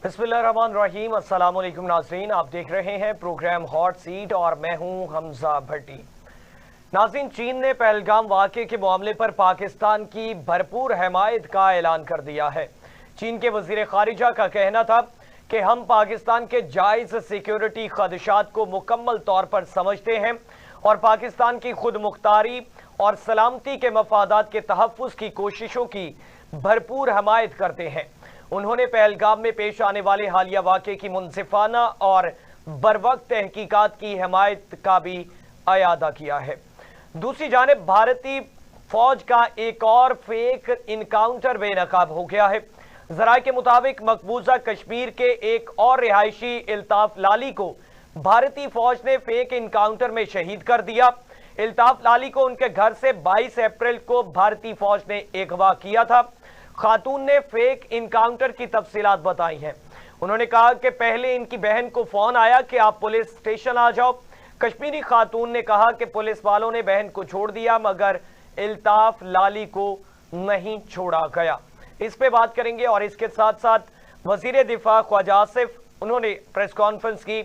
बिस्मिल्लाहिर्रहमानिर्रहीम। अस्सलाम वालेकुम नाज़रीन, आप देख रहे हैं प्रोग्राम हॉट सीट और मैं हूं हमजा भट्टी। नाज़रीन, चीन ने पहलगाम वाक़े के मामले पर पाकिस्तान की भरपूर हमायत का ऐलान कर दिया है। चीन के वज़ीर ख़ारिजा का कहना था कि हम पाकिस्तान के जायज़ सिक्योरिटी ख़दशात को मुकम्मल तौर पर समझते हैं और पाकिस्तान की खुद मुख्तारी और सलामती के मफादात के तहफ़्फ़ुज़ की कोशिशों की भरपूर हमायत करते हैं। उन्होंने पहलगाम में पेश आने वाले हालिया वाक़े की मुनसिफाना और बरवक्त तहकीकात की हमायत का भी अयादा किया है। दूसरी जानिब भारतीय फौज का एक और फेक इनकाउंटर बेनकाब हो गया है। जराए के मुताबिक मकबूजा कश्मीर के एक और रिहायशी इल्ताफ लाली को भारतीय फौज ने फेक इनकाउंटर में शहीद कर दिया। इल्ताफ लाली को उनके घर से 22 अप्रैल को भारतीय फौज ने अगवा किया था। खातून ने फेक इनकाउंटर की तफसीलात बताई हैं। उन्होंने कहा कि पहले इनकी बहन को फोन आया कि आप पुलिस स्टेशन आ जाओ। कश्मीरी खातून ने कहा कि पुलिस वालों ने बहन को छोड़ दिया मगर इल्ताफ लाली को नहीं छोड़ा गया। इस पे बात करेंगे और इसके साथ साथ वजीर दिफा ख्वाजा आसिफ, उन्होंने प्रेस कॉन्फ्रेंस की।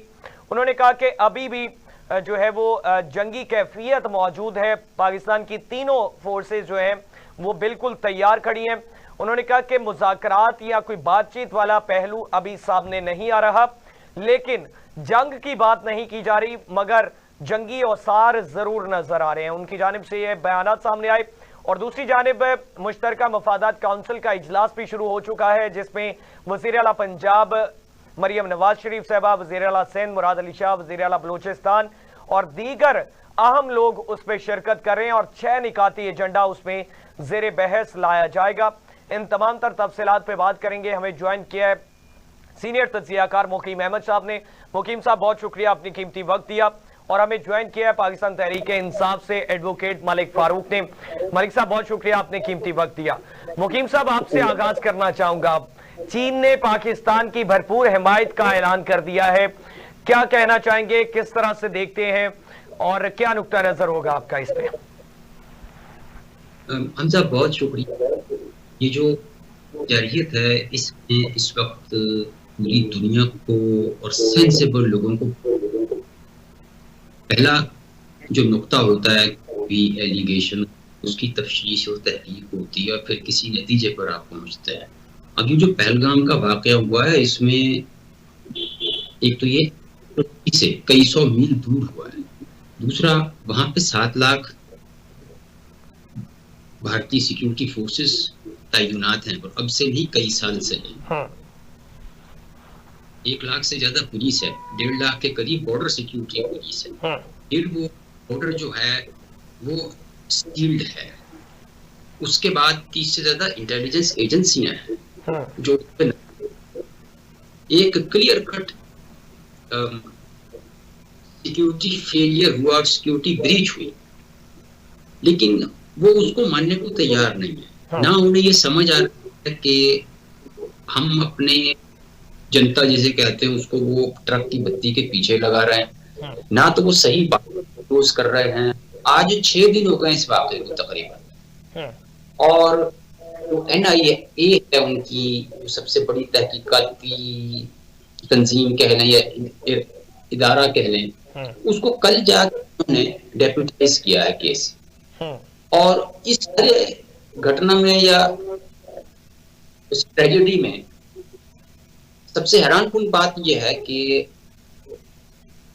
उन्होंने कहा कि अभी भी जो है वो जंगी कैफियत मौजूद है। पाकिस्तान की तीनों फोर्सेस जो हैं वो बिल्कुल तैयार खड़ी हैं। उन्होंने कहा कि मुज़ाकरात या कोई बातचीत वाला पहलू अभी सामने नहीं आ रहा, लेकिन जंग की बात नहीं की जा रही मगर जंगी औसार जरूर नजर आ रहे हैं। उनकी जानिब से ये बयानात सामने आए। और दूसरी जानिब मुश्तरका मफादात काउंसिल का इजलास भी शुरू हो चुका है, जिसमें वज़ीर आला पंजाब मरियम नवाज शरीफ साहबा, वज़ीर आला सिंध मुराद अली शाह, वज़ीर आला बलूचिस्तान और दीगर अहम लोग उस पर शिरकत कर रहे हैं और 6 निकाती एजेंडा उसमें ज़ेर बहस लाया जाएगा। इन तमाम तर तफसीलात पे बात करेंगे। हमें ज्वाइन किया है सीनियर तज्जियाकार मुकीम अहमद साहब ने। मुकीम साहब, बहुत शुक्रिया, अपनी कीमती वक्त दिया। और हमें ज्वाइन किया है पाकिस्तान तहरीक इंसाफ से एडवोकेट मलिक फारूक ने। मलिक साहब, बहुत शुक्रिया, आपने कीमती वक्त दिया। मुकीम साहब, आपसे आगाज करना चाहूंगा। चीन ने पाकिस्तान की भरपूर हिमायत का ऐलान कर दिया है, क्या कहना चाहेंगे, किस तरह से देखते हैं और क्या नुक्ता नजर होगा आपका इस पे? हमजा, बहुत शुक्रिया। ये जो जारियत है इसमें इस वक्त पूरी दुनिया को और सेंसेबल लोगों को पहला जो नुक्ता होता है कोई एलिगेशन, उसकी तफ्तीश और तहकीक होती है और फिर किसी नतीजे पर आप पहुंचते हैं। अब ये जो पहलगाम का वाकया हुआ है इसमें एक तो ये से कई सौ मील दूर हुआ है, दूसरा वहां पे 7 लाख भारतीय सिक्योरिटी फोर्सेस तैनात हैं और अब से नहीं कई साल से हैं। 1 लाख से ज्यादा पुलिस है, 1.5 लाख के करीब बॉर्डर सिक्योरिटी पुलिस है। फिर वो बॉर्डर जो है वो सील्ड है। उसके बाद 30 से ज्यादा इंटेलिजेंस एजेंसियां हैं जो एक क्लियर कट सिक्योरिटी फेलियर हुआ, सिक्योरिटी ब्रीच हुई, लेकिन वो उसको मानने को तैयार नहीं है। ना उन्हें ये समझ आ रहा है कि हम अपने जनता जिसे कहते हैं उसको वो ट्रक की बत्ती के पीछे लगा रहे हैं, ना तो वो सही बात रोज कर रहे हैं। आज 6 दिन हो गए इस वाक़े को तकरीबन, और जो NIA है उनकी जो सबसे बड़ी तहकीकाती तंजीम कह लें या इदारा कह लें, उसको कल जाकर उन्होंने डेप्यूटाइज किया है केस। और इस तरह घटना में या इस ट्रेजेडी में सबसे हैरानकुन बात यह है कि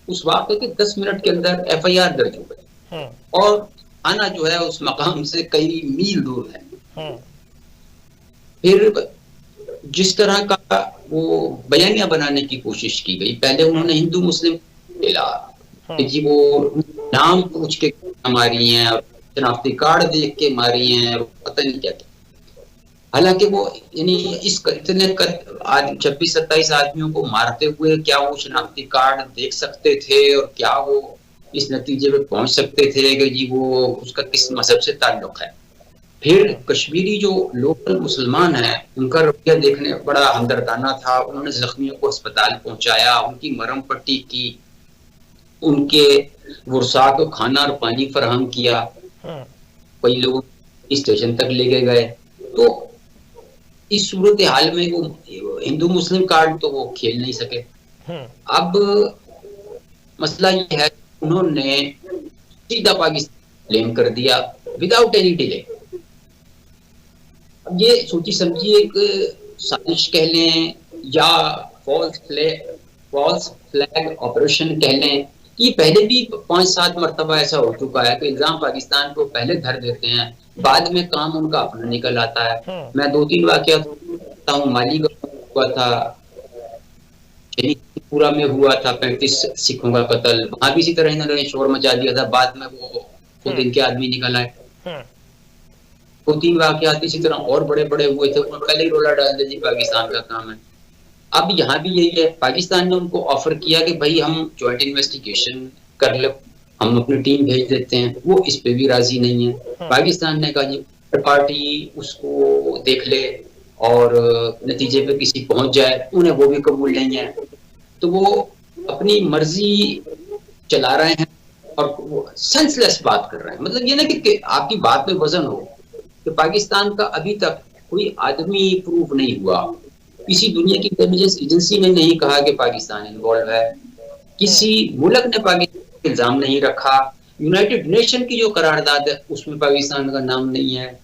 उस वाक़े के 10 मिनट के अंदर FIR दर्ज हो गई और आना जो है उस मकाम से कई मील दूर है। फिर जिस तरह का वो बयानिया बनाने की कोशिश की गई, पहले उन्होंने हिंदू मुस्लिम मिला कि जी वो नाम पूछ के मारी हैं और शनाख्ती कार्ड देख के मारी हैं, पता नहीं क्या। हालांकि वो यानी इस इतने 26-27 आदमियों को मारते हुए क्या वो शनाख्ती कार्ड देख सकते थे और क्या वो इस नतीजे पे पहुंच सकते थे कि जी वो उसका किस मजहब से ताल्लुक है। फिर कश्मीरी जो लोकल मुसलमान हैं उनका रवैया देखने बड़ा हमदर्दाना था। उन्होंने जख्मियों को अस्पताल पहुंचाया, उनकी मरहम पट्टी की, उनके वर्षा को खाना और पानी फराहम किया, कई लोगों स्टेशन तक लेके गए। तो इस सूरत हाल में वो हिंदू मुस्लिम कार्ड तो वो खेल नहीं सके। अब मसला ये है, उन्होंने सीधा पाकिस्तान ब्लेम कर दिया विदाउट एनी डिले। अब ये सोची समझी एक साजिश कह लें या फॉल्स फ्लैग ऑपरेशन कह लें, कि पहले भी 5-7 मरतबा ऐसा हो चुका है कि इल्जाम पाकिस्तान को पहले धर देते हैं, बाद में काम उनका अपना निकल आता है। मैं 2-3 वाकया बताता हूँ। माली हुआ था, पूरा में हुआ था 35 सिखों का कत्ल, वहां भी इसी तरह इन्होंने शोर मचा दिया था, बाद में वो खुद इनके आदमी निकल आए। 2-3 वाकयात इसी तरह और बड़े बड़े हुए थे, उन्होंने पहले ही रोला डाल दिया जी पाकिस्तान का काम है। अब यहाँ भी यही है, पाकिस्तान ने उनको ऑफर किया कि भाई हम ज्वाइंट इन्वेस्टिगेशन कर लो, हम अपनी टीम भेज देते हैं, वो इस पे भी राजी नहीं है। पाकिस्तान ने कहा जी पार्टी उसको देख ले और नतीजे पे किसी पहुंच जाए, उन्हें वो भी कबूल नहीं है। तो वो अपनी मर्जी चला रहे हैं और वो सेंसलेस बात कर रहे हैं। मतलब ये ना कि आपकी बात में वजन हो कि पाकिस्तान का अभी तक कोई आदमी प्रूफ नहीं हुआ, किसी दुनिया की इंटेलिजेंस एजेंसी ने नहीं कहा कि पाकिस्तान इन्वॉल्व है, किसी मुल्क ने पाकिस्तान पर इल्जाम नहीं रखा, यूनाइटेड नेशन की जो करारदाद है उसमें पाकिस्तान का नाम नहीं है।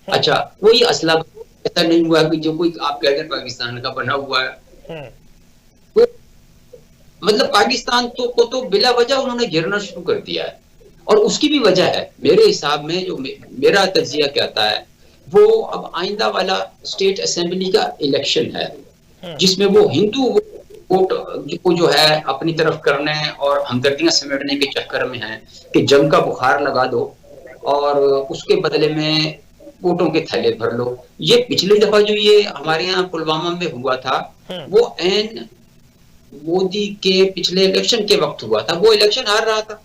अच्छा, कोई असला ऐसा नहीं हुआ कि जो कोई आप कहते हैं पाकिस्तान का बना हुआ है। तो मतलब पाकिस्तान को तो बिला वजह उन्होंने घेरना शुरू कर दिया है। और उसकी भी वजह है मेरे हिसाब में, जो मेरा तज्जिया कहता है वो अब आइंदा वाला स्टेट असेंबली का इलेक्शन है, जिसमें वो हिंदू वोट को जो है अपनी तरफ करने और हमदर्दियां समेटने के चक्कर में है कि जंग का बुखार लगा दो और उसके बदले में वोटों के थैले भर लो। ये पिछली दफा जो ये हमारे यहाँ पुलवामा में हुआ था, वो एन मोदी के पिछले इलेक्शन के वक्त हुआ था। वो इलेक्शन हार रहा था,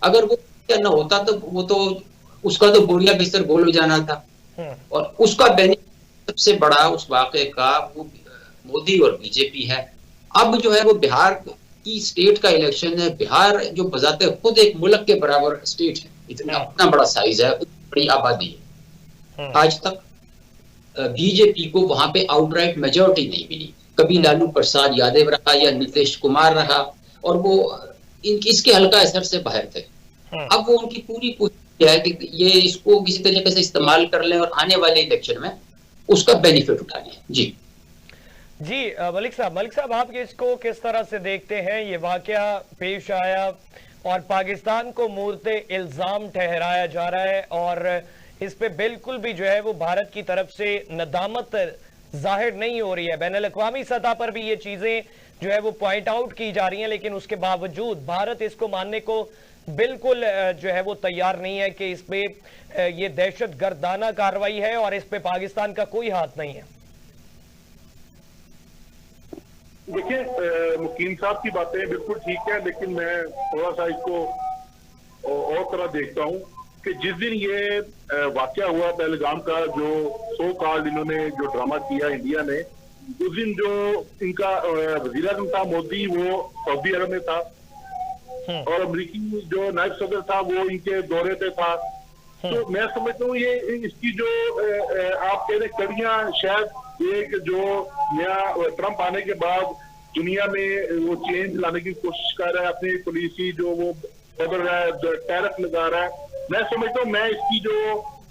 अगर वो न होता तो वो तो उसका तो बोरिया बिस्तर गोल हो जाना था। और उसका बेनिफिट सबसे बड़ा उस वाक़े का वो मोदी और बीजेपी है। अब जो है वो बिहार की स्टेट का इलेक्शन है। बिहार जो बजाते खुद एक मुल्क के बराबर स्टेट है, इतना बड़ा साइज है, बड़ी आबादी है। आज तक बीजेपी को वहां पे आउटराइट मेजोरिटी नहीं मिली। कभी लालू प्रसाद यादव रहा या नीतीश कुमार रहा, और वो इसके हल्का असर से बाहर थे। अब वो उनकी पूरी कोशिश है कि ये इसको किसी तरीके से इस्तेमाल कर लें और आने वाले इलेक्शन में उसका बेनिफिट उठा लें। जी मलिक साहब आप इसको किस तरह से देखते हैं? ये वाकया पेश आया और पाकिस्तान को मूर्ते इल्जाम ठहराया जा रहा है और इस पे बिल्कुल भी जो है वो भारत की तरफ से नदामत जाहिर नहीं हो रही है। बैनुल-अक़वामी सतह पर भी ये चीजें जो है वो पॉइंट आउट की जा रही हैं, लेकिन उसके बावजूद भारत इसको मानने को बिल्कुल जो है वो तैयार नहीं है कि इस पे ये दहशतगर्दाना कार्रवाई है और इस पे पाकिस्तान का कोई हाथ नहीं है। देखिए, मुकीम साहब की बातें बिल्कुल ठीक है, लेकिन मैं थोड़ा सा इसको और तरह देखता हूँ कि जिस दिन ये वाकया हुआ पहलगाम का, जो सो कॉल्ड इन्होंने जो ड्रामा किया इंडिया ने, उस दिन जो इनका वज़ीर आज़म था मोदी, वो सऊदी अरब में था और अमरीकी जो नायब सदर था वो इनके दौरे पे था। तो मैं समझता हूँ ये इसकी जो आप कह रहे कड़ियां, शायद एक जो नया ट्रंप आने के बाद दुनिया में वो चेंज लाने की कोशिश कर रहा है, अपनी पॉलिसी जो वो बदल रहा है, टैरिफ लगा रहा है। मैं समझता हूँ, मैं इसकी जो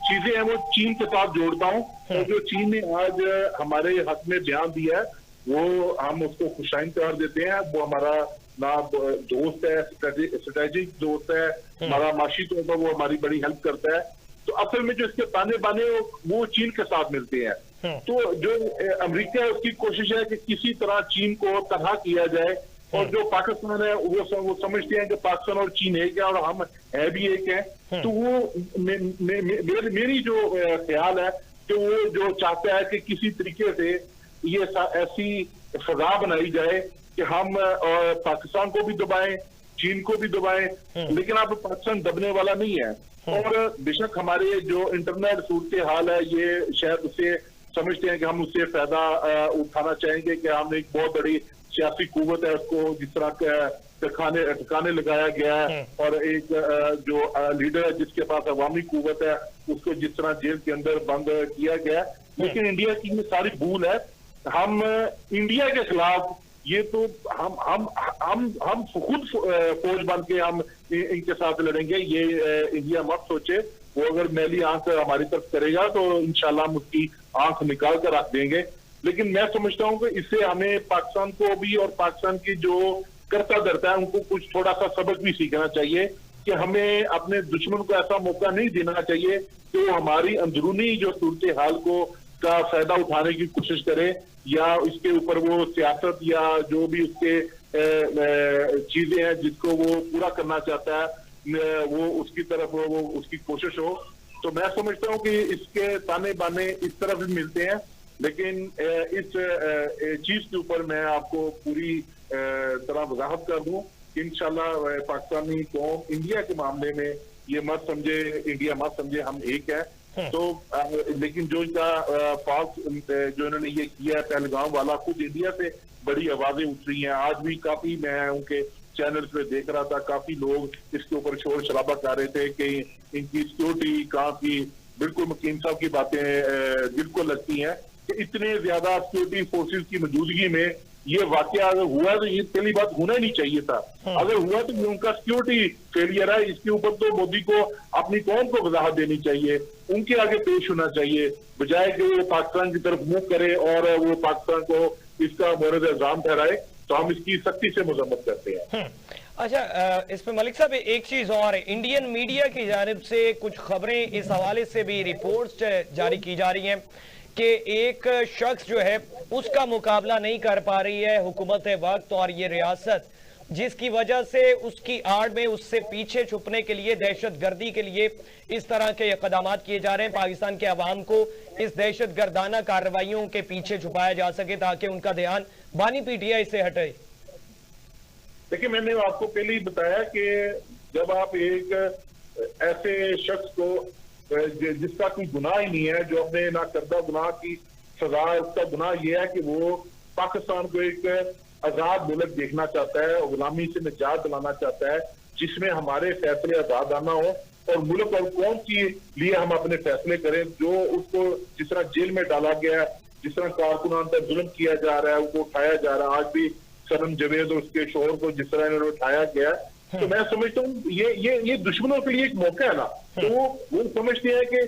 चीजें हैं वो चीन के साथ जोड़ता हूँ। और जो चीन ने आज हमारे हक में बयान दिया है वो हम उसको खुशाइन करार देते हैं। वो हमारा ना दोस्त है, स्ट्रेटेजिक दोस्त है, हमारा माशी तौर पर वो हमारी बड़ी हेल्प करता है। तो असल में जो इसके ताने बाने वो चीन के साथ मिलते हैं। तो जो अमेरिका है उसकी कोशिश है कि किसी तरह चीन को तबाह किया जाए, और जो पाकिस्तान है वो समझते हैं कि पाकिस्तान और चीन एक है और हम है भी एक है। तो वो मेरी जो ख्याल है कि वो जो चाहता है कि किसी तरीके से ये ऐसी फजा बनाई जाए कि हम पाकिस्तान को भी दबाएं, चीन को भी दबाएं, लेकिन अब पाकिस्तान दबने वाला नहीं है। और बेशक हमारे जो इंटरनेट सूरत हाल है, ये शायद उसे समझते हैं कि हम उससे फायदा उठाना चाहेंगे कि हमने एक बहुत बड़ी सियासी कुव्वत है, उसको जिस तरह ठिकाने लगाया गया है, और एक जो लीडर है जिसके पास अवामी कुव्वत है उसको जिस तरह जेल के अंदर बंद किया गया है। लेकिन इंडिया की ये सारी भूल है। हम इंडिया के खिलाफ ये तो हम खुद फौज बन के हम इनके साथ लड़ेंगे, ये इंडिया मत सोचे। वो अगर मैली आंख हमारी तरफ करेगा तो इंशाल्लाह हम उसकी आंख निकाल कर रख देंगे। लेकिन मैं समझता हूं कि इससे हमें पाकिस्तान को भी और पाकिस्तान की जो करता धरता है उनको कुछ थोड़ा सा सबक भी सीखना चाहिए कि हमें अपने दुश्मन को ऐसा मौका नहीं देना चाहिए कि वो हमारी अंदरूनी जो सूरत हाल को का फायदा उठाने की कोशिश करे, या इसके ऊपर वो सियासत या जो भी उसके चीजें हैं जिसको वो पूरा करना चाहता है वो उसकी तरफ वो उसकी कोशिश हो। तो मैं समझता हूँ कि इसके ताने बाने इस तरफ भी मिलते हैं, लेकिन इस चीज के ऊपर मैं आपको पूरी तरह वजाहत कर दूं कि इंशाल्लाह पाकिस्तानी कौम इंडिया के मामले में ये मत समझे, इंडिया मत समझे, हम एक है। तो लेकिन जो इनका फाल्स जो इन्होंने ये किया है पहलगाम वाला, खुद इंडिया से बड़ी आवाजें उठ रही हैं। आज भी काफी मैं उनके चैनल्स पे देख रहा था, काफी लोग इसके ऊपर शोर शराबा कर रहे थे कि इनकी सिक्योरिटी कहाँ की। बिल्कुल मकीन साहब की बातें दिल को लगती हैं कि इतने ज्यादा सिक्योरिटी फोर्सेस की मौजूदगी में ये वाकया अगर हुआ तो ये पहली बात होना ही नहीं चाहिए था। अगर हुआ तो ये उनका सिक्योरिटी फेलियर है, इसके ऊपर तो मोदी को अपनी कौम को वजाहत देनी चाहिए, उनके आगे पेश होना चाहिए, बजाय कि वो पाकिस्तान की तरफ मुंह करे और वो पाकिस्तान को इसका मोरद इल्जाम ठहराए। तो हम इसकी सख्ती से मजम्मत करते हैं। अच्छा, इसमें मलिक साहब एक चीज और, इंडियन मीडिया की जानिब से कुछ खबरें इस हवाले से भी रिपोर्ट्स जारी की जा रही हैं कि एक शख्स जो है उसका मुकाबला नहीं कर पा रही है हुकूमत वक्त और ये रियासत, जिसकी वजह से उसकी आड़ में उससे पीछे छुपने के लिए, दहशत गर्दी के लिए इस तरह के इक़दाम किए जा रहे हैं। पाकिस्तान के अवाम को इस दहशत गर्दाना कार्रवाइयों के पीछे छुपाया जा सके ताकि उनका ध्यान बानी पीटीआई से हटे। देखिए, मैंने आपको पहले ही बताया कि जब आप एक ऐसे शख्स को जिसका कोई गुनाह ही नहीं है, जो अपने ना करदा गुनाह की सजा, उसका गुनाह यह है कि वो पाकिस्तान को एक आजाद मुल्क देखना चाहता है, गुलामी से निजात दिलाना चाहता है, जिसमें हमारे फैसले आजादाना हो और मुल्क और कौम के लिए हम अपने फैसले करें। जो उसको जिस तरह जेल में डाला गया है, जिस तरह कारकुनान पर जुल्म किया जा रहा है, उनको उठाया जा रहा है, आज भी सनम जवेद और उसके शोहर को जिस तरह इन्होंने उठाया गया, तो मैं समझता हूँ ये दुश्मनों के लिए एक मौका है ना। तो वो समझते हैं कि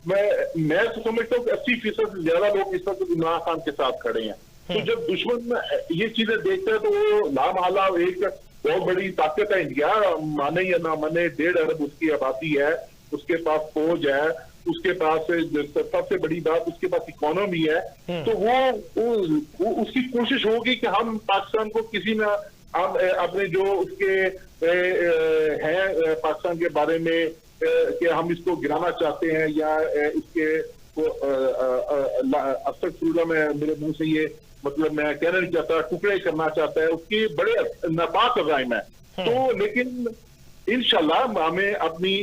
मैं तो समझता हूँ कि 80% से ज्यादा लोग इस वक्त इमरान खान के साथ खड़े हैं। तो जब दुश्मन ये चीजें देखते हैं तो वो लामहला एक बहुत बड़ी ताकत है इंडिया, माने या ना माने 1.5 अरब उसकी आबादी है, उसके पास फौज है, उसके पास सबसे बड़ी बात उसके पास इकोनॉमी है। तो वो उसकी कोशिश होगी कि हम पाकिस्तान को किसी ना हम अपने जो उसके हैं पाकिस्तान के बारे में कि हम इसको गिराना चाहते हैं या इसके अफसर में मेरे मुंह से ये मतलब मैं कहना नहीं चाहता, टुकड़े करना चाहता है, उसकी बड़े नापाक अज़ाइम है। तो लेकिन इंशाल्लाह हमें अपनी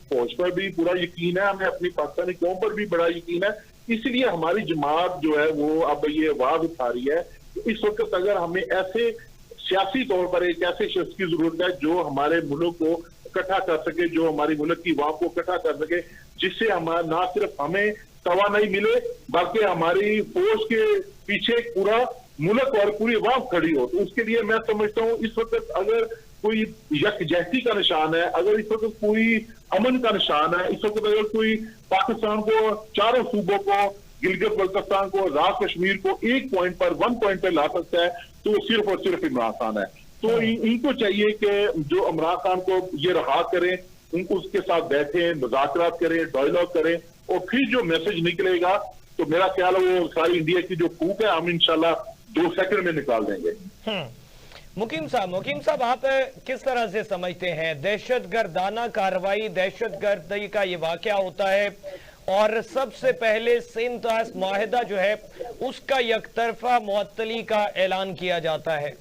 फौज पर भी पूरा यकीन है, हमें अपनी पाकिस्तानी कौम पर भी बड़ा यकीन है। इसलिए हमारी जमात जो है वो अब ये आवाज उठा रही है। इस वक्त अगर हमें ऐसे सियासी तौर पर एक ऐसे शख्स की जरूरत है जो हमारे मुल्क को इकट्ठा कर सके, जो हमारी मुल्क की आवाम को इकट्ठा कर सके, जिससे हमारा ना सिर्फ हमें तवानाई मिले बल्कि हमारी फौज के पीछे पूरा मुल्क और पूरी आवाम खड़ी हो। तो उसके लिए मैं समझता हूँ इस वक्त अगर कोई यकजहती का निशान है, अगर इस वक्त कोई अमन का निशान है, इस वक्त अगर कोई पाकिस्तान को, चारों सूबों को, गिलगित बल्तिस्तान को, आजाद कश्मीर को 1 पॉइंट पर ला सकता है तो सिर्फ और सिर्फ इमरान खान है। तो इनको चाहिए कि जो इमरान खान को ये रहा करें, उनको उसके साथ बैठें, मुज़ाकरात करें, डायलॉग करें, और फिर जो मैसेज निकलेगा तो मेरा ख्याल है वो सारी इंडिया की जो फूक है हम इंशाल्लाह 2 सेकंड में निकाल देंगे। मुकीम साहब आप किस तरह से समझते हैं दहशतगर्दाना कार्रवाई, दहशतगर्दी का ये वाकया होता है और सबसे पहले सिंध माहिदा जो है उसका यकतरफा मुअत्तली का ऐलान किया जाता है,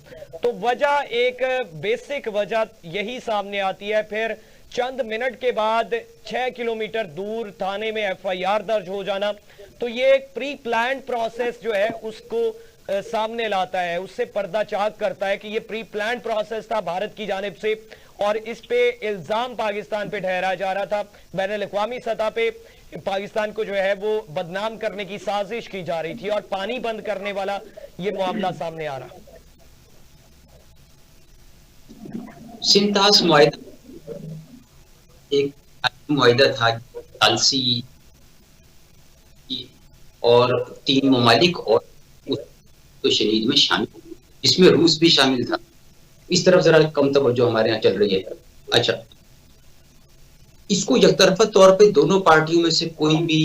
तो वजह एक बेसिक वजह यही सामने आती है, फिर चंद मिनट के बाद 6 किलोमीटर दूर थाने में FIR दर्ज हो जाना, तो ये एक प्री प्लान्ड प्रोसेस जो है उसको सामने लाता है, उससे पर्दा चाक करता है कि ये प्री प्लान्ड प्रोसेस था भारत की जानिब से और इस पे इल्जाम पाकिस्तान पे ठहराया जा रहा था। बैनुल अक़वामी सतह पे पाकिस्तान को जो है वो बदनाम करने की साजिश की जा रही थी और पानी बंद करने वाला ये मामला सामने आ रहा। सिंतास मुआहिदा एक मुआहिदा था सालसी और 3 ममालिक और तो शहीद में शामिल, जिसमें रूस भी शामिल था। इस तरफ जरा कम तवज्जो हमारे यहाँ चल रही है। अच्छा, इसको यकतरफा तौर पे दोनों पार्टियों में से कोई भी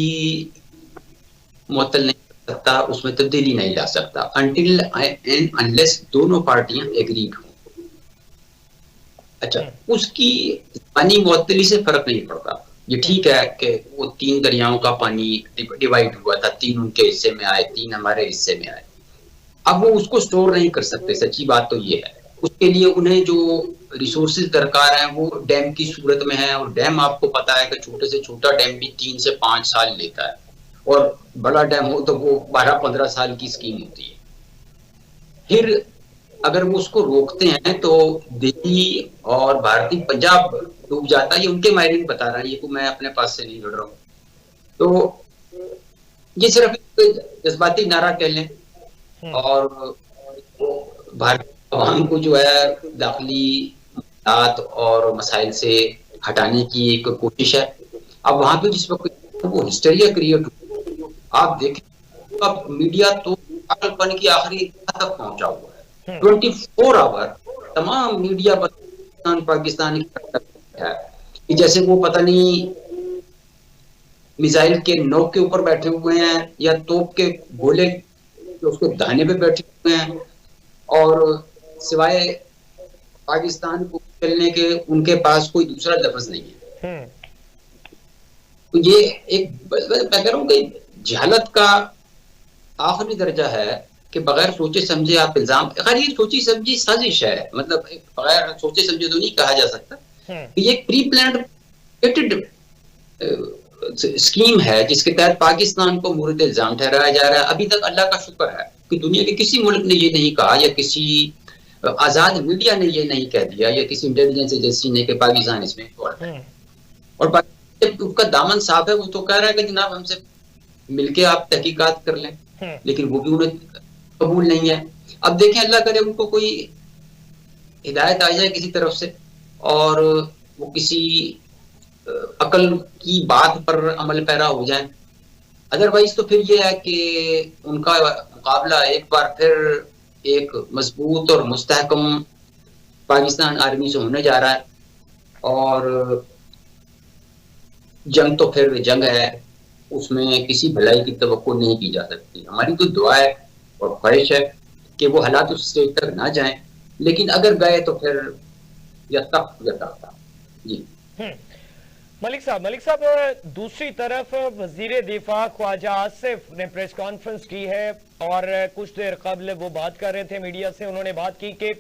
मुअत्तल नहीं कर सकता, उसमें तब्दीली नहीं ला सकता अनटिल एंड अनलेस दोनों पार्टियां एग्रीड हों। अच्छा, उसकी पानी मुअत्तली से फर्क नहीं पड़ता। ये ठीक है कि वो 3 दरियाओं का पानी डिवाइड हुआ था, 3 उनके हिस्से में आए, 3 हमारे हिस्से में आए। अब वो उसको स्टोर नहीं कर सकते, सच्ची बात तो ये है। उसके लिए उन्हें जो रिसोर्सेज दरकार हैं वो डैम की सूरत में है, और डैम आपको पता है कि छोटे से छोटा डैम भी 3 से 5 साल लेता है, और बड़ा डैम हो तो वो 12-15 साल की स्कीम होती है। फिर अगर वो उसको रोकते हैं तो दिल्ली और भारतीय पंजाब डूब जाता है। ये उनके मायरीन बता रहा है, ये को मैं अपने पास से नहीं जुड़ रहा हूँ। तो ये सिर्फ जज्बाती नारा कह लें, और भारतीय अवाम को जो है दाखिली मुश्किलात और मसाइल से हटाने की एक कोशिश है। अब वहां पे जिस वक्त वो हिस्टेरिया क्रिएट, आप देखें अब मीडिया तो पागलपन की आखिरी तक पहुंचा हुआ है। 24 आवर तमाम मीडिया पाकिस्तान है, जैसे वो पता नहीं मिसाइल के नोक के ऊपर बैठे हुए हैं या तोप के गोले उसको दाने पे बैठे हुए हैं, और सिवाय पाकिस्तान को चलने के उनके पास कोई दूसरा लफ्ज नहीं है। तो ये एक मैं कह रहा हूँ कि जहालत का आखिरी दर्जा है कि बगैर सोचे समझे आप इल्जाम, खैर ये सोची समझी साजिश है, मतलब बगैर सोचे समझे तो नहीं कहा जा सकता। ये एक प्री प्लान्ड स्कीम है जिसके तहत पाकिस्तान को मुर्द इल्जाम ठहराया जा रहा है। अभी तक अल्लाह का शुक्र है कि दुनिया के किसी मुल्क ने ये नहीं कहा, या किसी आजाद मीडिया ने ये नहीं कह दिया, या किसी इंटेलिजेंस एजेंसी ने कि पाकिस्तान इसमें इन्वॉल्व है। और उसका दामन साफ है, वो तो कह रहा है कि जनाब हमसे मिलके आप तहकीकात कर लें, लेकिन वो भी उन्हें कबूल नहीं है। अब देखें, अल्लाह करे उनको कोई हिदायत आ जाए किसी तरफ से और वो किसी अकल की बात पर अमल पैरा हो जाए। अदरवाइज तो फिर ये है कि उनका मुकाबला एक बार फिर एक मजबूत और मुस्तहकम पाकिस्तान आर्मी से होने जा रहा है, और जंग तो फिर जंग है, उसमें किसी भलाई की तवक्को नहीं की जा सकती। हमारी तो दुआ है और ख्वाहिश है कि वो हालात उस स्टेज तक ना जाएं, लेकिन अगर गए तो फिर यता जी। मलिक साहब, दूसरी तरफ वजीर दिफा ख्वाजा आसिफ ने प्रेस कॉन्फ्रेंस की है और कुछ देर कबल वो बात कर रहे थे मीडिया से। उन्होंने बात की कि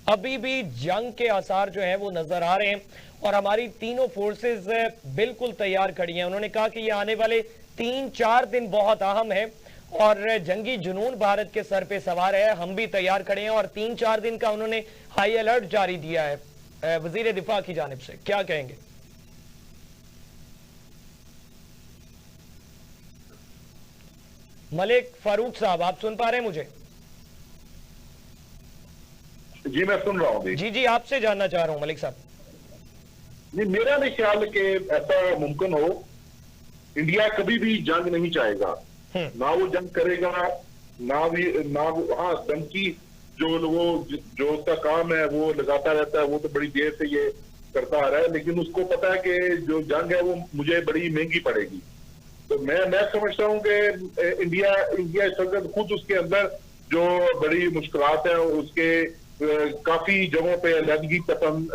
अभी भी जंग के आसार जो हैं वो नजर आ रहे हैं और हमारी तीनों फोर्सेस बिल्कुल तैयार खड़ी हैं। उन्होंने कहा कि ये आने वाले 3-4 दिन बहुत अहम है और जंगी जुनून भारत के सर पे सवार है, हम भी तैयार खड़े हैं, और 3-4 दिन का उन्होंने हाई अलर्ट जारी दिया है वजीर दिफा की जानिब से। क्या कहेंगे? मलिक फारूक साहब, आप सुन पा रहे हैं मुझे? जी मैं सुन रहा हूँ। जी आपसे जानना चाह रहा हूँ मलिक साहब। नहीं, मेरा नहीं ख्याल कि ऐसा मुमकिन हो। इंडिया कभी भी जंग नहीं चाहेगा, ना वो जंग करेगा, हाँ जंग की जो उसका काम है वो लगाता रहता है, वो तो बड़ी देर से ये करता आ रहा है, लेकिन उसको पता है कि जो जंग है वो मुझे बड़ी महंगी पड़ेगी। तो मैं समझता हूँ कि इंडिया इस वक्त खुद उसके अंदर जो बड़ी मुश्किलात हैं, उसके काफी जगहों पे अलहदगी पसंद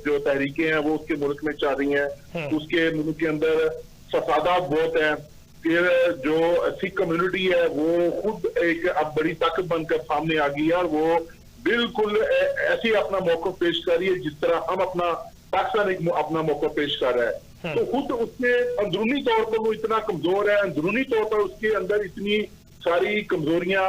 जो तहरीकें हैं वो उसके मुल्क में चल रही हैं। उसके मुल्क के अंदर फसादात बहुत हैं। फिर जो सिख कम्युनिटी है वो खुद एक अब बड़ी ताकत बनकर सामने आ गई है, और वो बिल्कुल ऐसे अपना मौका पेश कर रही है जिस तरह हम पाकिस्तान अपना मौका पेश कर रहा है। तो खुद उसके अंदरूनी तौर पर वो इतना कमजोर है, अंदरूनी तौर पर उसके अंदर इतनी सारी कमजोरियां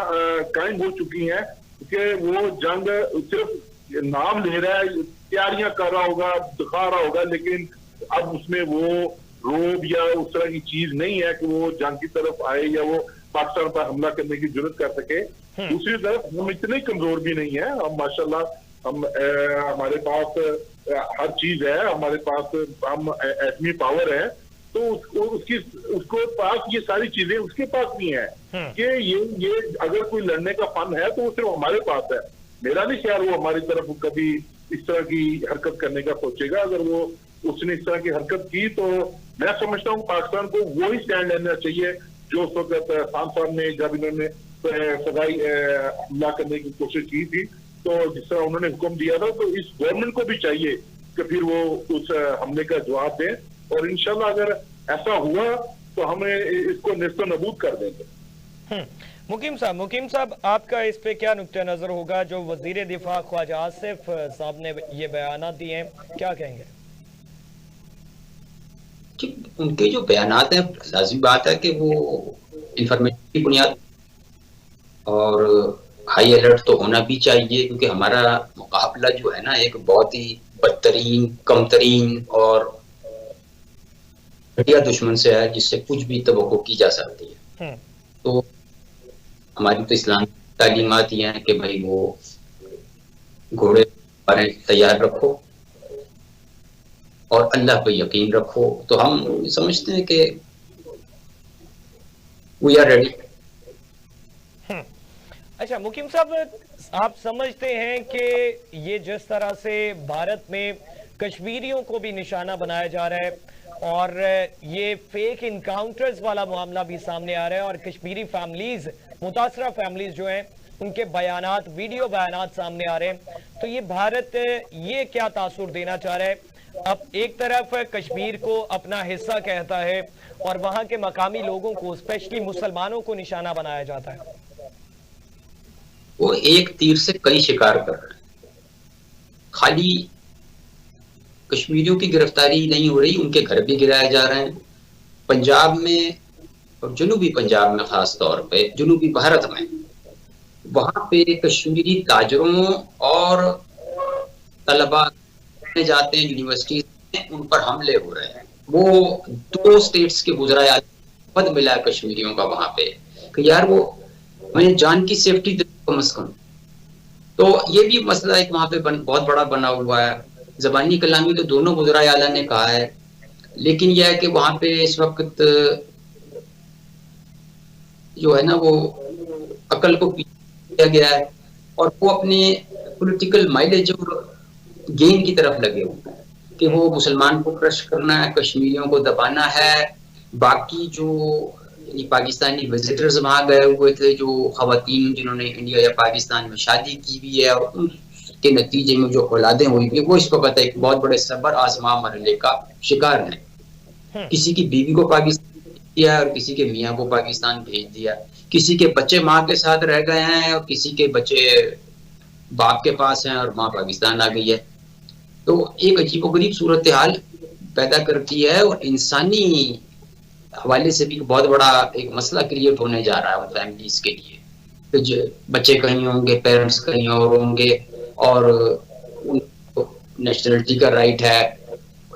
कायम हो चुकी हैं कि वो जंग सिर्फ नाम ले रहा है, तैयारियां कर रहा होगा, दिखा रहा होगा, लेकिन अब उसमें वो रोब या उस तरह की चीज नहीं है कि वो जंग की तरफ आए या वो पाकिस्तान पर हमला करने की जरूरत कर सके। दूसरी तरफ हम इतने कमजोर भी नहीं है, हम माशाल्लाह हम हमारे पास हर चीज है, हमारे पास हम एटमी पावर है, तो उसको पास ये सारी चीजें उसके पास नहीं है कि ये अगर कोई लड़ने का फन है तो वो सिर्फ हमारे पास है। मेरा नहीं ख्याल वो हमारी तरफ कभी इस तरह की हरकत करने का सोचेगा। अगर वो उसने इस तरह की हरकत की तो मैं समझता हूँ पाकिस्तान को वो ही स्टैंड लेना चाहिए जो उस वक्त खान साहब ने, जब इन्होंने सगाई हमला करने की कोशिश की थी, तो जिस तरह उन्होंने हुक्म दिया था, तो इस गवर्नमेंट को भी चाहिए कि फिर वो उस हमले का जवाब दें, और इंशाल्लाह अगर ऐसा हुआ तो हमें इसको नेस्तो नबूद कर देंगे। मुकीम साहब आपका इस पे क्या नुक्ता नजर होगा? जो वजीर दिफा ख्वाजा आसिफ साहब ने ये बयान दिए हैं, क्या कहेंगे? उनके जो बयानात हैं, लाज़मी बात है कि वो इंफॉर्मेशन की बुनियाद और हाई अलर्ट तो होना भी चाहिए, क्योंकि हमारा मुकाबला जो है ना एक बहुत ही बदतरीन, कमतरीन और घटिया दुश्मन से है, जिससे कुछ भी तवक्को की जा सकती है। तो हमारी तो इस्लाम तालीमात ये हैं कि भाई वो घोड़े तैयार रखो और अल्लाह पे यकीन रखो। तो हम समझते हैं कि वी आर रेडी। अच्छा मुकीम साहब, आप समझते हैं कि ये जिस तरह से भारत में कश्मीरियों को भी निशाना बनाया जा रहा है और ये फेक इनकाउंटर्स वाला मामला भी सामने आ रहा है और कश्मीरी फैमिलीज, मुतासरा फैमिलीज जो हैं, उनके बयानात, वीडियो बयानात सामने आ रहे हैं, तो ये भारत ये क्या तासुर देना चाह रहा है? अब एक तरफ कश्मीर को अपना हिस्सा कहता है और वहां के मकामी लोगों को, स्पेशली मुसलमानों को निशाना बनाया जाता है। वो एक तीर से कई शिकार कर रहे हैं। खाली कश्मीरियों की गिरफ्तारी नहीं हो रही, उनके घर भी गिराए जा रहे हैं। पंजाब में और जनूबी पंजाब में, खास तौर पे जनूबी भारत में, वहां पे कश्मीरी ताजरों और तलबा जाते हैं यूनिवर्सिटी में, उन पर हमले हो रहे हैं। वो 2 स्टेट्स के गुजरा पद मिला है कश्मीरियों का वहां पे कि यार वो हमें जान की सेफ्टी दे कम से कम। तो ये भी मसला एक वहां पे बहुत बड़ा बना हुआ है। जबानी कलामी तो दोनों गुजरा आला ने कहा है, लेकिन यह है कि वहां पे इस वक्त जो है ना वो अकल को पीछे किया गया है और वो अपने पॉलिटिकल माइलेज और गेन की तरफ लगे हुए हैं कि वो मुसलमान को क्रश करना है, कश्मीरियों को दबाना है। बाकी जो पाकिस्तानी विजिटर्स वहां गए हुए थे, जो खवातीन जिन्होंने इंडिया या पाकिस्तान में शादी की हुई है और उनके नतीजे में जो औलादें हुई है, वो इस वक्त एक बहुत बड़े सबर आजमा मरहले का शिकार है। किसी की बीवी को पाकिस्तान भेज दिया और किसी के मियाँ को पाकिस्तान भेज दिया, किसी के बच्चे माँ के साथ रह गए हैं और किसी के बच्चे बाप के पास हैं और माँ पाकिस्तान आ गई है। तो एक अजीबोगरीब सूरत हाल पैदा करती है और इंसानी हवाले से भी बहुत बड़ा एक मसला क्रिएट होने जा रहा है उन फैमिलीज के लिए। तो बच्चे कहीं होंगे, पेरेंट्स कहीं और होंगे और उनको नेशनलिटी का राइट है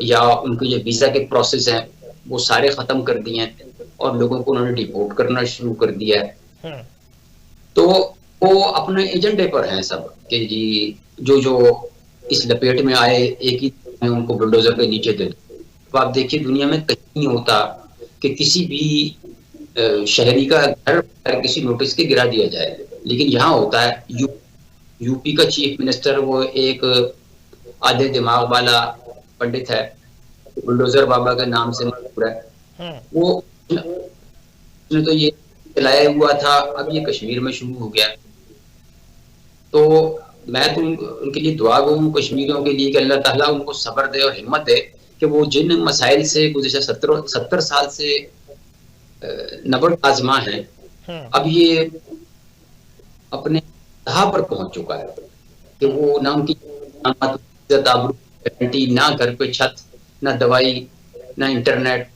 या उनके जो वीजा के प्रोसेस हैं वो सारे खत्म कर दिए हैं और लोगों को उन्होंने डिपोर्ट करना शुरू कर दिया है। तो वो अपने एजेंडे पर हैं सब कि जी जो इस लपेट में आए एक ही उनको बुलडोजर के नीचे दे दो। तो आप देखिए दुनिया में कहीं नहीं होता कि किसी भी शहरी का घर किसी नोटिस के गिरा दिया जाए, लेकिन यहाँ होता है। यूपी का चीफ मिनिस्टर वो एक आधे दिमाग वाला पंडित है, बुलडोजर बाबा के नाम से मशहूर है। वो उसने तो ये चलाया हुआ था, अब ये कश्मीर में शुरू हो गया। तो मैं तो उनके लिए दुआ गो हूँ कश्मीरियों के लिए कि अल्लाह ताला उनको सब्र दे और हिम्मत दे कि वो जिन मसाइल से गुज़िश्ता 70 साल से नबर्द आजमा है, अब ये अपने तहा पर पहुंच चुका है कि वो ना उनकी गारंटी, ना घर पे छत, ना दवाई, ना इंटरनेट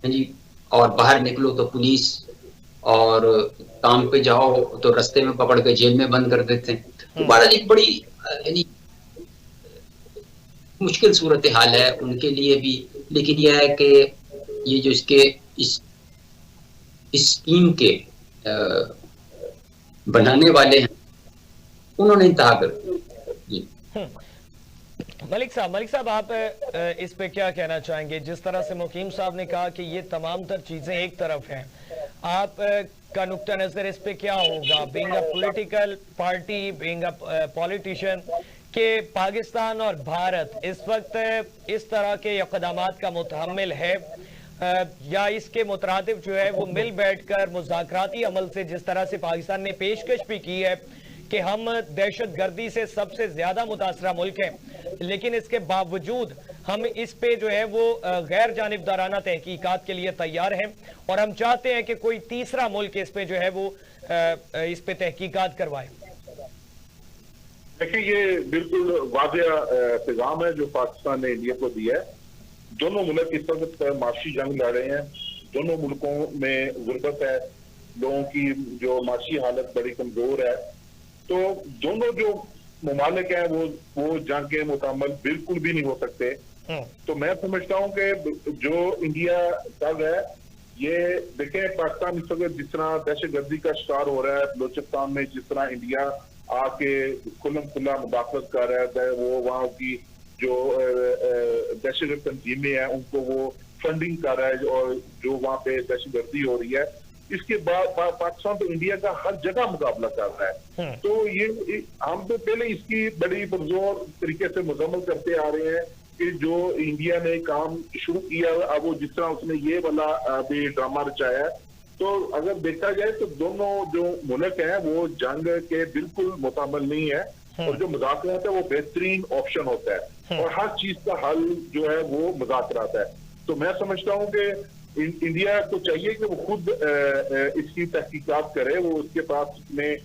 जी, और बाहर निकलो तो पुलिस और काम पे जाओ तो रास्ते में पकड़ के जेल में बंद कर देते हैं। तो बड़ा एक बड़ी यानी मुश्किल सूरत हाल है उनके लिए भी। लेकिन यह है कि ये जो इसके इस स्कीम के बनाने वाले हैं उन्होंने इंतहा कर दी। मलिक साहब आप इस पे क्या कहना चाहेंगे? जिस तरह से मुकीम साहब ने कहा कि ये तमाम तर चीजें एक तरफ हैं, आप का नुक्ता नजर इस पे क्या होगा? Being a political party, being a politician, के पाकिस्तान और भारत इस वक्त इस तरह के इक़दामात का मुतहम्मिल है या इसके मुतरादिफ जो है वो मिल बैठकर मुज़ाकराती अमल से, जिस तरह से पाकिस्तान ने पेशकश भी की है कि हम दहशत गर्दी से सबसे ज्यादा मुतासरा मुल्क हैं, लेकिन इसके बावजूद हम इस पे जो है वो गैर जानिबदाराना तहकीकात के लिए तैयार हैं और हम चाहते हैं कि कोई तीसरा मुल्क इस पे जो है वो इस पे तहकीकात करवाए। देखिए, ये बिल्कुल वाज़ेह पैगाम है जो पाकिस्तान ने इंडिया को दिया है। दोनों मुल्क इस वक्त माशी जंग लड़ रहे हैं, दोनों मुल्कों में गुर्बत है, लोगों की जो माशी हालत बड़ी कमजोर है, तो दोनों जो मुमालिक हैं वो जंग के मुतअम्मल बिल्कुल भी नहीं हो सकते। तो मैं समझता हूँ कि जो इंडिया कर है, ये देखें पाकिस्तान इस वक्त जिस तरह दहशत गर्दी का शिकार हो रहा है, बलोचिस्तान में जिस तरह इंडिया आके खुल्लम खुल्ला मुदाखलत कर रहा है, वो वहाँ की जो दहशत तंजीमें हैं उनको वो फंडिंग कर रहा है और जो वहाँ पे दहशत गर्दी हो रही है, इसके बाद पाकिस्तान तो इंडिया का हर जगह मुकाबला कर रहा है। तो ये हम तो पहले इसकी बड़ी पुरजोर तरीके से मुकम्मल करते आ रहे हैं कि जो इंडिया ने काम शुरू किया, अब वो जिस तरह उसने ये वाला भी ड्रामा रचाया है, तो अगर देखा जाए तो दोनों जो मुल्क हैं वो जंग के बिल्कुल मुताबिक नहीं है और जो मुज़ाकरात है वो बेहतरीन ऑप्शन होता है और हर चीज का हल जो है वो मुज़ाकरात है। तो मैं समझता हूँ कि इंडिया को चाहिए कि वो खुद इसकी तहकीकात करे, वो उसके पास में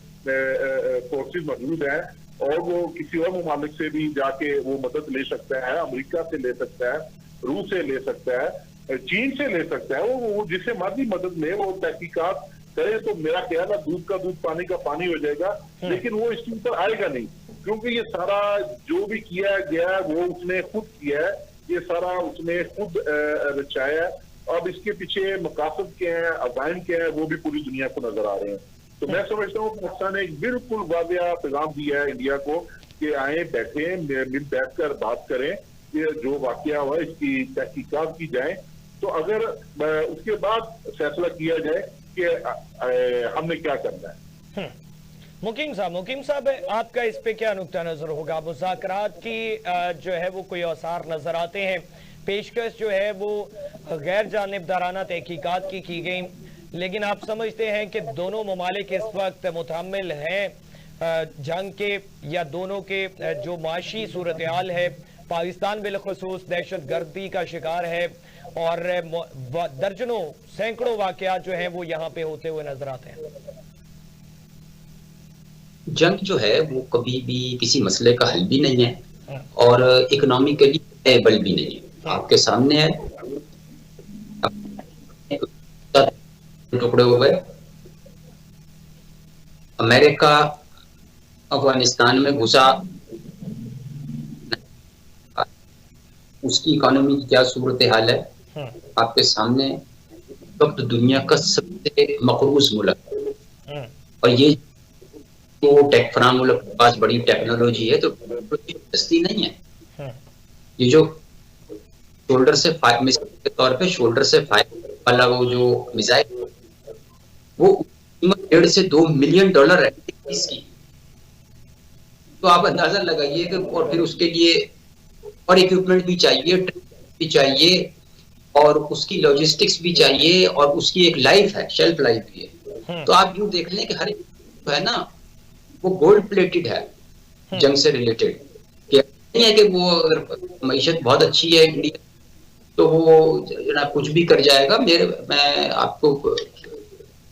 फोर्सेस मौजूद हैं और वो किसी और ममालिक से भी जाके वो मदद ले सकता है, अमेरिका से ले सकता है, रूस से ले सकता है, चीन से ले सकता है, वो जिससे मर्जी मदद ले, वो तहकीकात करे तो मेरा ख्याल है दूध का दूध पानी का पानी हो जाएगा। लेकिन वो इसके ऊपर आएगा नहीं, क्योंकि ये सारा जो भी किया गया है वो उसने खुद किया है, ये सारा उसने खुद रचाया है। अब इसके पीछे मकासद क्या है, अज़ाइम क्या है, वो भी पूरी दुनिया को नजर आ रहे हैं। तो मैं समझता हूँ पाकिस्तान ने एक बिल्कुल वाज़ेह पैगाम दिया है इंडिया को कि आए बैठे मिल बैठ कर बात करें, ये जो वाकया हुआ है इसकी तहकीकात की जाए, तो अगर उसके बाद फैसला किया जाए कि हमने क्या करना है। मुकीम साहब आपका इस पे क्या नुक्ता नजर होगा? मुज़ाकरात की जो है वो कोई औसार नजर आते हैं, पेशकश जो है वो गैर जानिबदाराना तहकीकात की गई, लेकिन आप समझते हैं कि दोनों ममालिक इस वक्त मुतहम्मिल हैं जंग के, या दोनों के जो माशी सूरत हाल है, पाकिस्तान बिलखुसूस दहशत गर्दी का शिकार है और दर्जनों सैकड़ों वाकयात जो हैं वो यहाँ पे होते हुए नजर आते हैं? जंग जो है वो कभी भी किसी मसले का हल भी नहीं है और इकोनॉमिकली एबल भी नहीं है। आपके सामने है, टुकड़े हो गए, अमेरिका अफगानिस्तान में घुसा, उसकी इकोनॉमी की क्या सूरत हाल है आपके सामने। वक्त दुनिया का सबसे मकरूज मुल्क, और ये तो टेक फराम मुल्क के पास बड़ी टेक्नोलॉजी है, तो दस्ती नहीं है। ये जो शोल्डर से फायर मिसाइल के तौर पे शोल्डर से फायर वाला वो जो मिसाइल, वो कीमत $1.5 से $2 मिलियन है इसकी। तो आप अंदाजा लगाइए कि, और फिर उसके लिए और इक्विपमेंट भी चाहिए, भी चाहिए और उसकी लॉजिस्टिक्स भी चाहिए और उसकी एक लाइफ है, शेल्फ लाइफ भी है। तो आप यूं देख लें कि हर है ना वो गोल्ड प्लेटेड है जंग से रिलेटेड। नहीं है कि वो अगर मईशत बहुत अच्छी है इंडिया तो वो ना कुछ भी कर जाएगा। मैं आपको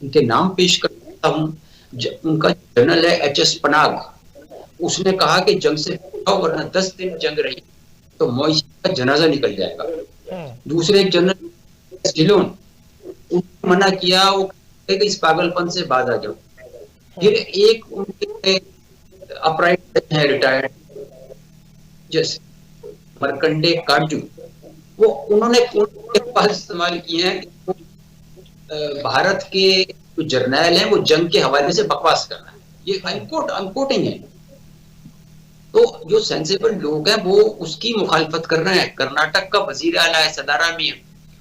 उनके नाम पेश करता हूँ। उनका जनरल है HS पनाग, उसने कहा कि जंग से वरना 10 दिन जंग रही तो मईशत का जनाजा निकल जाएगा। दूसरे एक जनरल डिलोन, उन्होंने मना किया, वो कि इस पागलपन से बाहर आ जाओ। फिर एक उनके अपराइट है रिटायर्ड जज, मरकंडे काजू, वो उन्होंने अल्फाज इस्तेमाल किए हैं कि भारत के जो जर्नैल हैं वो जंग के हवाले से बकवास कर रहे हैं। ये अनकोटिंग है। तो जो सेंसिबल लोग हैं वो उसकी मुखालफत कर रहे हैं। कर्नाटक का वजीर आला है सदारा मियां,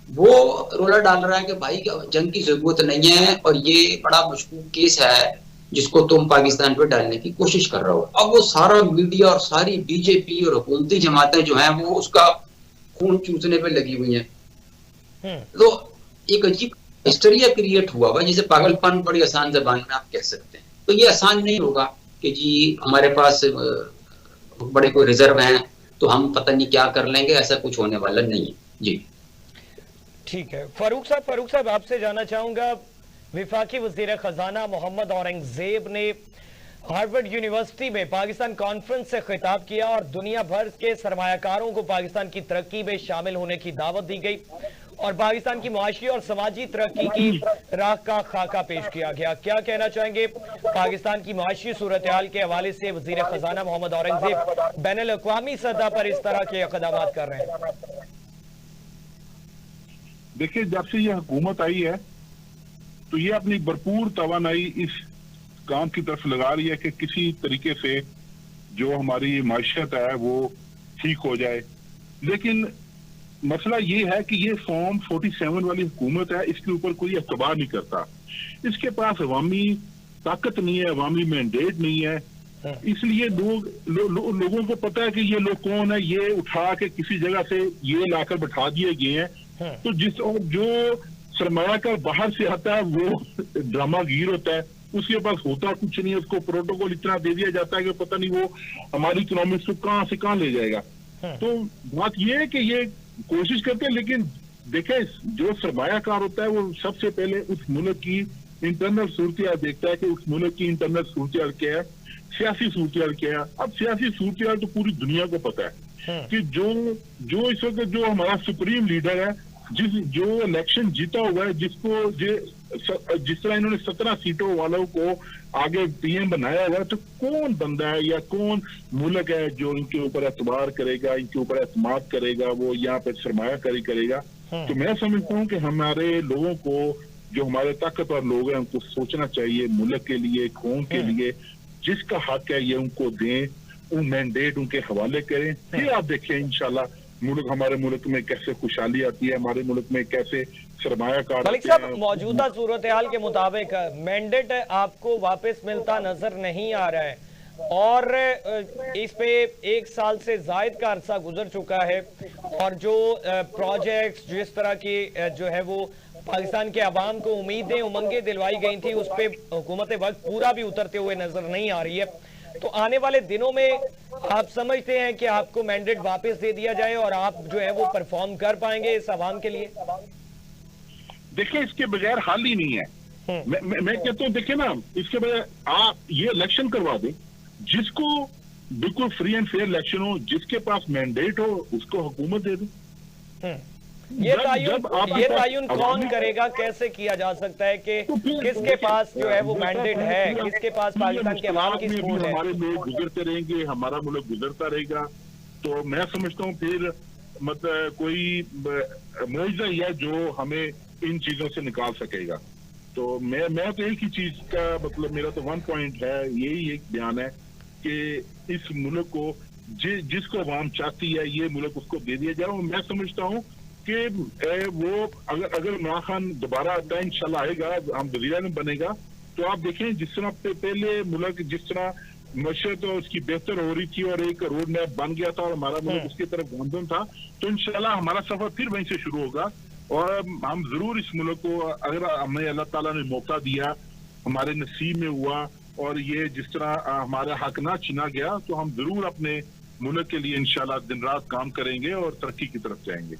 वो रोला डाल रहा है कि भाई जंग की जरूरत नहीं है और ये बड़ा मशकूक केस है जिसको तुम पाकिस्तान पे डालने की कोशिश कर रहे हो। अब वो सारा मीडिया और सारी बीजेपी और हुकूमती जमातें जो हैं वो उसका खून चूसने पे लगी हुई हैं। तो एक अजीब हिस्टरिया क्रिएट हुआ हुआ, जिसे पागलपन बड़ी आसान जबान में आप कह सकते हैं। तो ये आसान नहीं होगा कि जी हमारे पास बड़े कोई रिजर्व हैं तो हम पता नहीं क्या कर लेंगे, ऐसा कुछ होने वाला नहीं है जी। ठीक है फारूक साहब आपसे जानना चाहूंगा, विफाकी वजीर खजाना मोहम्मद औरंगजेब ने हार्वर्ड यूनिवर्सिटी में पाकिस्तान कॉन्फ्रेंस से खिताब किया और दुनिया भर के सरमायाकारों को पाकिस्तान की तरक्की में शामिल होने की दावत दी गई और पाकिस्तान की मुआशी और समाजी तरक्की की राह का खाका पेश किया गया। क्या कहना चाहेंगे पाकिस्तान की मुआशी सूरत हाल के हवाले से वजीर खजाना मोहम्मद औरंगजेब बैनुल अक़वामी सतह पर इस तरह के इक़दाम कर रहे हैं? देखिए, जब से ये हुकूमत आई है तो ये अपनी भरपूर तवानाई इस काम की तरफ लगा रही है कि किसी तरीके से जो हमारी माशियत है वो ठीक हो जाए। लेकिन मसला ये है कि ये फॉर्म 47 वाली हुकूमत है, इसके ऊपर कोई एतबार नहीं करता। इसके पास अवामी ताकत नहीं है, अवामी मैंडेट नहीं है। इसलिए लोगों को पता है कि ये लोग कौन है, ये उठा के किसी जगह से ये लाकर बैठा दिए गए हैं। तो जो सरमायाकार बाहर से आता है वो ड्रामागीर होता है, उसके पास होता कुछ नहीं है, उसको प्रोटोकॉल इतना दे दिया जाता है कि पता नहीं वो हमारी इकोनॉमिक्स को कहां से कहां ले जाएगा। तो बात ये है कि ये कोशिश करते हैं, लेकिन देखें जो सरमायाकार होता है वो सबसे पहले उस मुल्क की इंटरनल सूरत देखता है कि उस मुल्क की इंटरनल सूरत क्या है, सियासी सूरत क्या है। अब सियासी सूरत तो पूरी दुनिया को पता है कि जो इस वक्त जो हमारा सुप्रीम लीडर है, जो इलेक्शन जीता हुआ है, जिस तरह इन्होंने 17 सीटों वालों को आगे पीएम बनाया हुआ है, तो कौन बंदा है या कौन मुल्क है जो इनके ऊपर एतबार करेगा, इनके ऊपर एतमाद करेगा, वो यहाँ पे सरमायाकारी करेगा। तो मैं समझता हूँ कि हमारे लोगों को, जो हमारे ताकतवर लोग हैं, उनको सोचना चाहिए मुल्क के लिए, कौम के लिए, जिसका हक है ये उनको दें, वो मैंडेट उनके हवाले करें। फिर आप देखें इंशाल्लाह हमारे मुल्क में कैसे खुशहाली आती है, हमारे मुल्क में कैसे सरमायाकार। मलिक साहब, मौजूदा सूरत हाल के मुताबिक मैंडेट आपको वापस मिलता नजर नहीं आ रहा है और इस पे 1 साल से जायद का अरसा गुजर चुका है और जो प्रोजेक्ट्स जिस तरह की जो है वो पाकिस्तान के अवाम को उम्मीदें उमंगें दिलवाई गई थी, उस पे हुकूमत वक्त पूरा भी उतरते हुए नजर नहीं आ रही है। तो आने वाले दिनों में आप समझते हैं कि आपको मैंडेट वापस दे दिया जाए और आप जो है वो परफॉर्म कर पाएंगे इस अवाम के लिए? देखिए, इसके बगैर हाल ही नहीं है। मैं कहता हूँ, देखिए ना, इसके बगैर आप ये इलेक्शन करवा दें, जिसको बिल्कुल फ्री एंड फेयर इलेक्शन हो, जिसके पास मैंडेट हो, उसको हुकूमत दे दें। ये तयन कौन करेगा, कैसे किया जा सकता है कि किसके पास जो है वो मैंडेट है, किसके पास पाकिस्तान के अवाम की सपोर्ट है? हमारे लोग गुजरते रहेंगे, हमारा मुल्क गुजरता रहेगा। तो मैं समझता हूँ फिर मतलब कोई मुआवजा ही है जो हमें इन चीजों से निकाल सकेगा। तो मैं तो एक ही चीज का मतलब, मेरा तो 1 पॉइंट है, यही एक बयान है कि इस मुल्क को जिसको अवाम चाहती है ये मुल्क उसको दे दिया जाए। मैं समझता हूँ कि वो अगर इमरान खान दोबारा आता है, इंशाल्लाह आएगा, हम वज़ीर-ए-आज़म बनेगा, तो आप देखें जिस तरह पहले मुल्क जिस तरह मशरत और उसकी बेहतर हो रही थी और एक रोड मैप बन गया था और हमारा मुल्क उसकी तरफ गामजन था, तो इंशाल्लाह हमारा सफर फिर वहीं से शुरू होगा और हम जरूर इस मुल्क को, अगर हमें अल्लाह ताला ने मौका दिया, हमारे नसीब में हुआ और ये जिस तरह हमारा हक ना छीना गया, तो हम जरूर अपने मुल्क के लिए इंशाल्लाह दिन रात काम करेंगे और तरक्की की तरफ जाएंगे।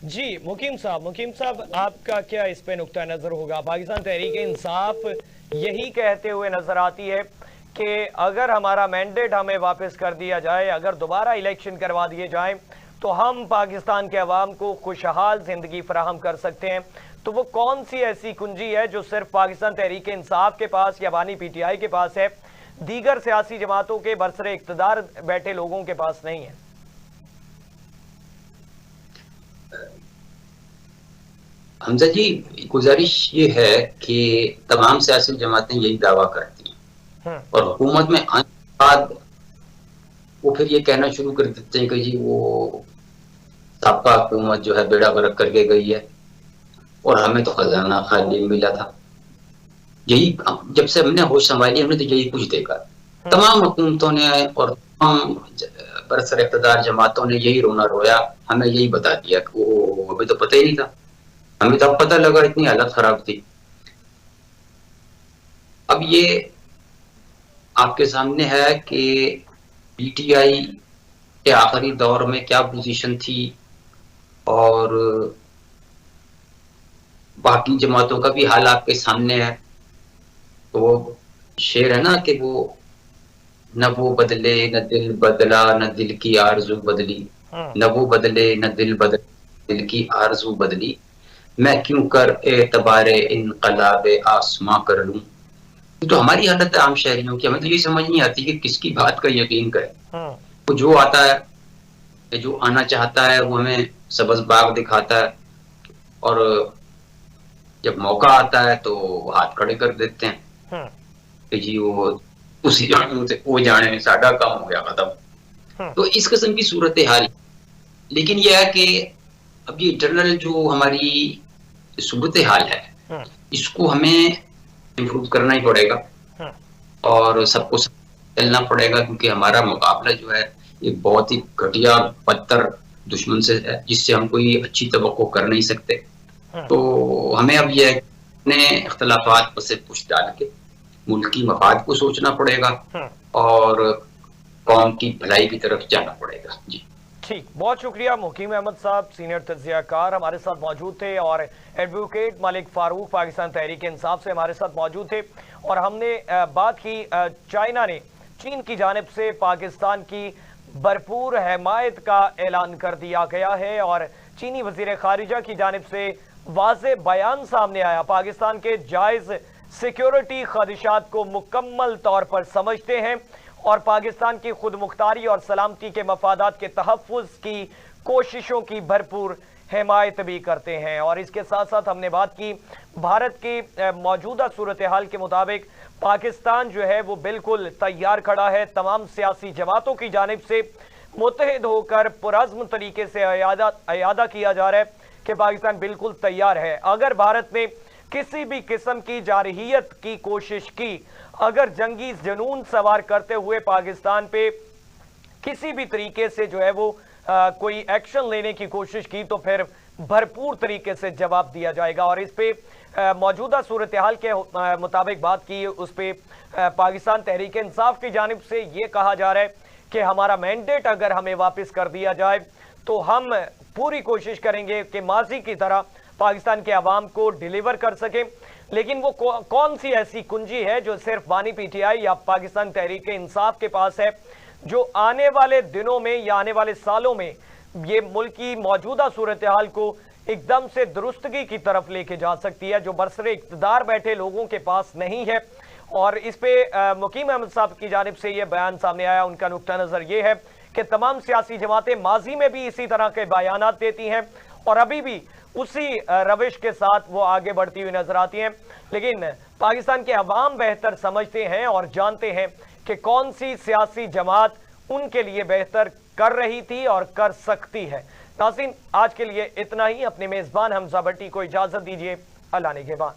जी मुकीम साहब, आपका क्या इस पे नुक्ता नजर होगा? पाकिस्तान तहरीक इंसाफ यही कहते हुए नजर आती है कि अगर हमारा मैंडेट हमें वापस कर दिया जाए, अगर दोबारा इलेक्शन करवा दिए जाए, तो हम पाकिस्तान के अवाम को खुशहाल जिंदगी फराहम कर सकते हैं। तो वो कौन सी ऐसी कुंजी है जो सिर्फ पाकिस्तान तहरीक इंसाफ के पास या बानी PTI के पास है, दीगर सियासी जमातों के बरसरे इख्तिदार बैठे लोगों के पास नहीं है? हमजा जी, गुजारिश ये है कि तमाम सियासी जमातें यही दावा करती हैं और हुकूमत में आने के बाद वो फिर ये कहना शुरू कर देते हैं कि जी वो साबका हुकूमत जो है बेड़ा गर्क करके गई है और हमें तो खजाना खाली मिला था। यही जब से हमने होश संभाली हमने तो यही कुछ देखा। तमाम हुकूमतों ने और तमाम बरसर इक़्तिदार जमातों ने यही रोना रोया, हमें यही बता दिया कि वो अभी तो पता ही नहीं था, हमें तब पता लगा इतनी हालत खराब थी। अब ये आपके सामने है कि पीटीआई के आखिरी दौर में क्या पोजीशन थी और बाकी जमातों का भी हाल आपके सामने है। तो वो शेर है ना कि वो न वो बदले न दिल बदला न दिल की आरज़ू बदली, न वो बदले न दिल बदले दिल की आरज़ू बदली, मैं क्यों कर एतबारे इनकलाबे आसमां कर लूं। तो हमारी हालत है आम शहरियों की, हमें तो ये समझ नहीं आती कि किसकी बात का यकीन करें। तो जो आता है, जो आना चाहता है वो हमें सब्ज़ बाग दिखाता है और जब मौका आता है तो हाथ खड़े कर देते हैं कि जी वो उसी जाने से वो जाने साडा काम हो गया खत्म। तो इस किस्म की सूरत हाल। लेकिन यह है कि अब ये इंटरनल जो हमारी सूरत हाल है इसको हमें इम्प्रूव करना ही पड़ेगा और सबको चलना पड़ेगा, क्योंकि हमारा मुकाबला जो है एक बहुत ही घटिया बदतर दुश्मन से है जिससे हम कोई अच्छी तवक्को कर नहीं सकते। तो हमें अब यह अपने इख्तलाफात पर से पुश डाल के मुल्की मफाद को सोचना पड़ेगा और कौम की भलाई की तरफ जाना पड़ेगा। जी ठीक, बहुत शुक्रिया। मुकीम अहमद साहब सीनियर तज्ज़ियाकार हमारे साथ मौजूद थे और एडवोकेट मलिक फारूक पाकिस्तान तहरीक इंसाफ से हमारे साथ मौजूद थे और हमने बात की चाइना ने चीन की जानिब से पाकिस्तान की भरपूर हिमायत का ऐलान कर दिया गया है और चीनी वज़ीर ख़ारिजा की जानिब से वाज़े बयान सामने आया। पाकिस्तान के जायज़ सिक्योरिटी खदशात को मुकम्मल तौर पर समझते हैं और पाकिस्तान की खुद मुख्तारी और सलामती के मफादात के तहफ़्फ़ुज़ की कोशिशों की भरपूर हिमायत भी करते हैं। और इसके साथ साथ हमने बात की भारत की मौजूदा सूरत हाल के मुताबिक पाकिस्तान जो है वो बिल्कुल तैयार खड़ा है। तमाम सियासी जमातों की जानिब से मुत्तहिद होकर पुरअज़्म तरीके से अयादा किया जा रहा है कि पाकिस्तान बिल्कुल तैयार है। अगर भारत ने किसी भी किस्म की जारहियत की कोशिश की, अगर जंगी जुनून सवार करते हुए पाकिस्तान पे किसी भी तरीके से जो है वो कोई एक्शन लेने की कोशिश की तो फिर भरपूर तरीके से जवाब दिया जाएगा। और इस पे मौजूदा सूरत हाल के मुताबिक बात की, उस पे पाकिस्तान तहरीक इंसाफ की जानिब से ये कहा जा रहा है कि हमारा मैंडेट अगर हमें वापस कर दिया जाए तो हम पूरी कोशिश करेंगे कि माजी की तरह पाकिस्तान के अवाम को डिलीवर कर सके। लेकिन वो कौन सी ऐसी कुंजी है जो सिर्फ बानी पीटीआई या पाकिस्तान तहरीक इंसाफ के पास है, जो आने वाले दिनों में या आने वाले सालों में ये मुल्क की मौजूदा सूरत हाल को एकदम से दुरुस्तगी की तरफ लेके जा सकती है, जो बरसरे इक़्तिदार बैठे लोगों के पास नहीं है। और इस पे मुकीम अहमद साहब की जानिब से ये बयान सामने आया। उनका नुक्ता नज़र ये है कि तमाम सियासी जमातें माजी में भी इसी तरह के बयानात देती हैं और अभी भी उसी रविश के साथ वो आगे बढ़ती हुई नजर आती हैं। लेकिन पाकिस्तान के अवाम बेहतर समझते हैं और जानते हैं कि कौन सी सियासी जमात उनके लिए बेहतर कर रही थी और कर सकती है। नाज़रीन, आज के लिए इतना ही। अपने मेज़बान हमजा भट्टी को इजाज़त दीजिए। अल्लाह ने के बाद।